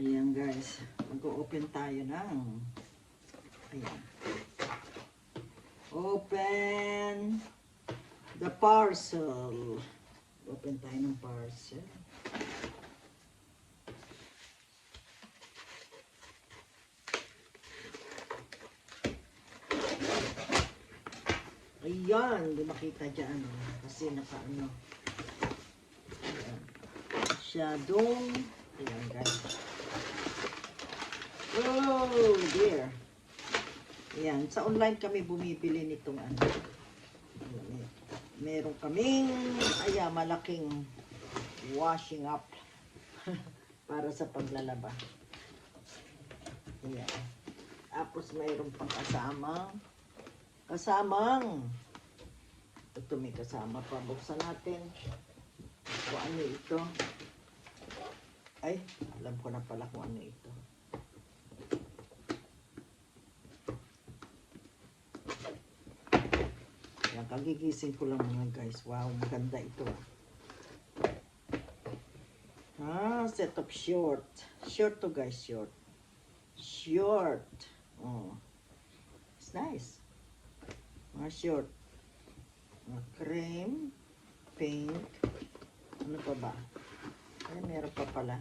Ayan guys, mag-open tayo ng, ayan, open the parcel. Open tayo ng parcel. Ayan, hindi makita dyan kasi naka-ano. Ayan. Shadow. Ayan guys. Oh dear. Ayan, sa online kami bumibili nitong ano. Meron kaming, malaking washing up para sa paglalaba. Ayan. Tapos mayroon pang kasamang, ito may kasama pa. Buksan natin kung ano ito. Ay, alam ko na pala kung ano ito. Yan, kagigising ko lang mga guys. Wow, maganda ito. Set of short. Short to guys, short. Short. Oh. It's nice. Mga short. Mga cream. Pink. Ano pa ba? Ay, meron pa pala.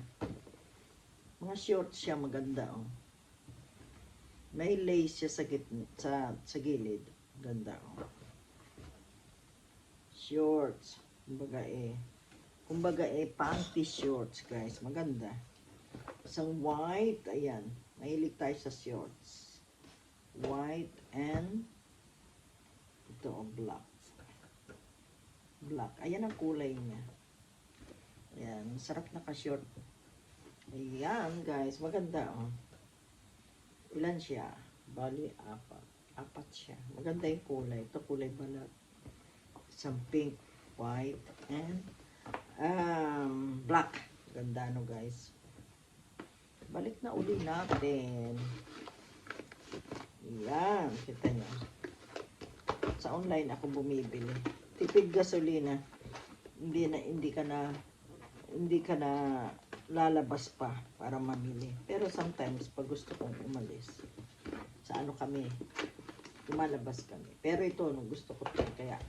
Mga short siya, maganda oh. May lace siya sa gilid. Ganda oh. Shorts. Kumbaga panty shorts guys. Maganda. Isang white. Ayan. Mahilig tayo sa shorts. White and ito oh, black. Black. Ayan ang kulay niya. Ayan. Sarap naka-short. Ayan guys. Maganda oh. Ilan siya? Bali, apat siya. Maganda yung kulay. Ito kulay balat. Some pink, white, and black. Ganda no guys. Balik na uli natin. Yan, kita nyo. Sa online ako bumibili. Tipid gasolina. Hindi ka na lalabas pa para mamili. Pero sometimes pag gusto kong umalis, sa ano kami, lumalabas kami. Pero ito, nung gusto ko ito, kaya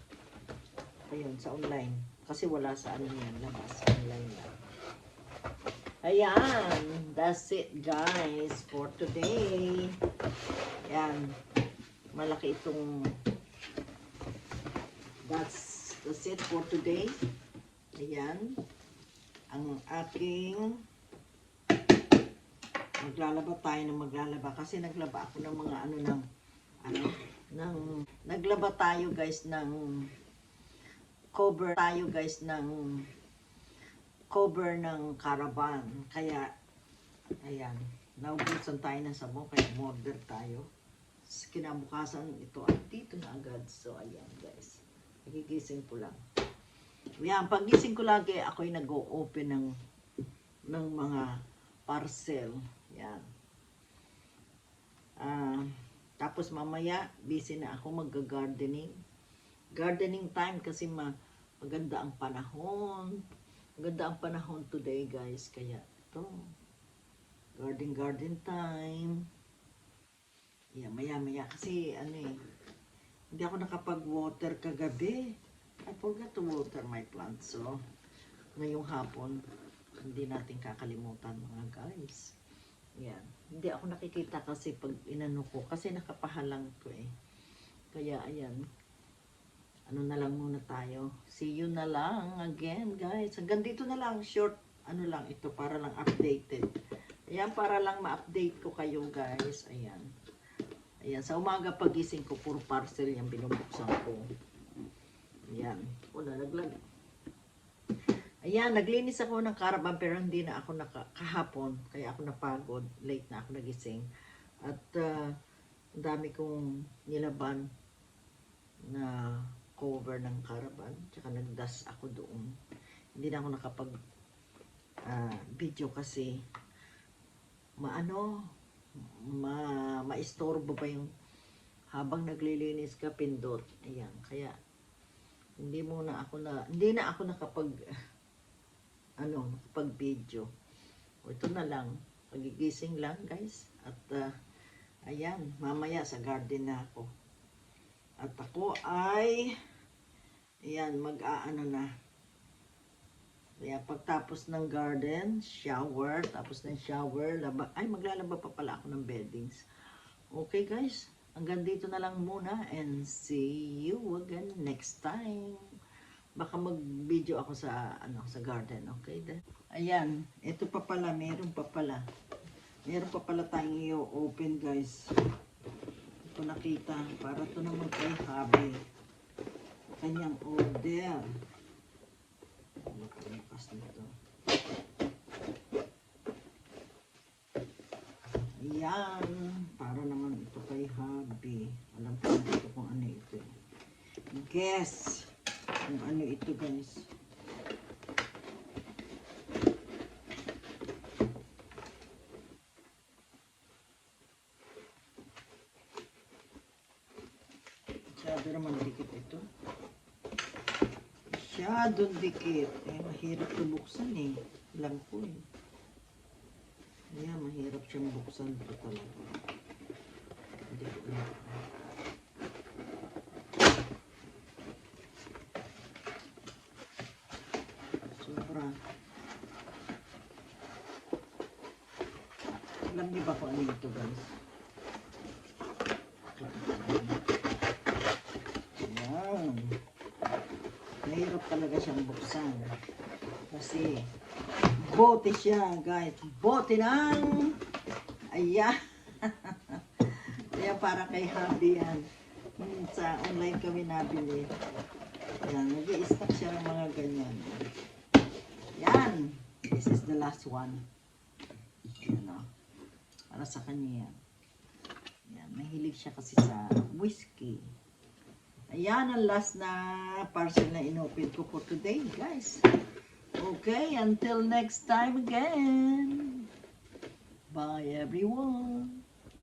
ayun, sa online. Kasi wala sa ano yan, labas. Online lang. Ayan. That's it, guys, for today. Ayan. Malaki itong that's it for today. Ayan. Ang aking maglalaba tayo ng maglalaba. Kasi naglaba ako ng mga naglaba tayo, guys, ng cover ng caravan. Kaya, ayan, naubusan tayo ng sabon, kaya order tayo. Kinabukasan, ito ay dito na agad. So, ayan, guys. Nagigising ko lang. Ayan, pagising ko lagi, ako'y nag-o-open ng mga parcel. Ayan. Tapos mamaya, busy na ako mag-gardening. Gardening time kasi maganda ang panahon. Maganda ang panahon today, guys. Kaya ito, garden time. Yeah, maya kasi hindi ako nakapag-water kagabi. I forgot to water my plants. So, ngayong hapon, hindi natin kakalimutan mga guys. Yan. Hindi ako nakikita kasi pag inano ko. Kasi nakapahalang ko eh. Kaya ayan. Ano na lang muna tayo. See you na lang again, guys. Hanggang dito na lang. Short, lang ito. Para lang updated. Ayan, para lang ma-update ko kayo, guys. Ayan. Ayan, sa umaga pagising ko, puro parcel yung binubuksan ko. Ayan. Wala, naglag. Ayan, naglinis ako ng caravan pero hindi na ako kahapon. Kaya ako napagod. Late na ako nagising. At ang dami kong nilaban na cover ng caravan. Tsaka nagdas ako doon. Hindi na ako nakapag video kasi maistorbo pa yung habang naglilinis ka pindot. Ayan, kaya hindi na ako nakapag nakapag video. O ito na lang. Pagigising lang guys. At ayan, mamaya sa garden na ako. At ako ay, ayan, mag-aano na. Kaya pagtapos ng garden, shower, tapos ng shower, maglalaba pa pala ako ng beddings. Okay guys, hanggang dito na lang muna and see you again next time. Baka mag-video ako sa sa garden, okay? Ayan, ito pa pala, meron pa pala. Meron pa pala tayong i-open guys. Ito nakita, para to naman kay Habi. Kanyang order. Nakalipas nito. Ayan, para naman ito kay Habi. Alam ko na ito kung ano ito. Guess kung ano ito guys. Masyado naman dikit ito. Masyadong dikit. Mahirap ito buksan eh. Alam ko eh. Kaya mahirap siyang buksan ito talaga. Hindi ko alam. Sobra. Alam niyo ba kung ano ito guys? Ayan. Mahirap talaga siyang buksan. Kasi bote siya guys. Bote ng ayan. Kaya para kay Habi yan. Sa online kami nabili. Ayan. Nag-i-stock siya ng mga ganyan. Yan. This is the last one. Yan o. Para sa kanya yan. Yan. Mahilig siya kasi sa whiskey. Ayan ang last na parcel na inopen ko for today guys. Okay, until next time again. Bye everyone.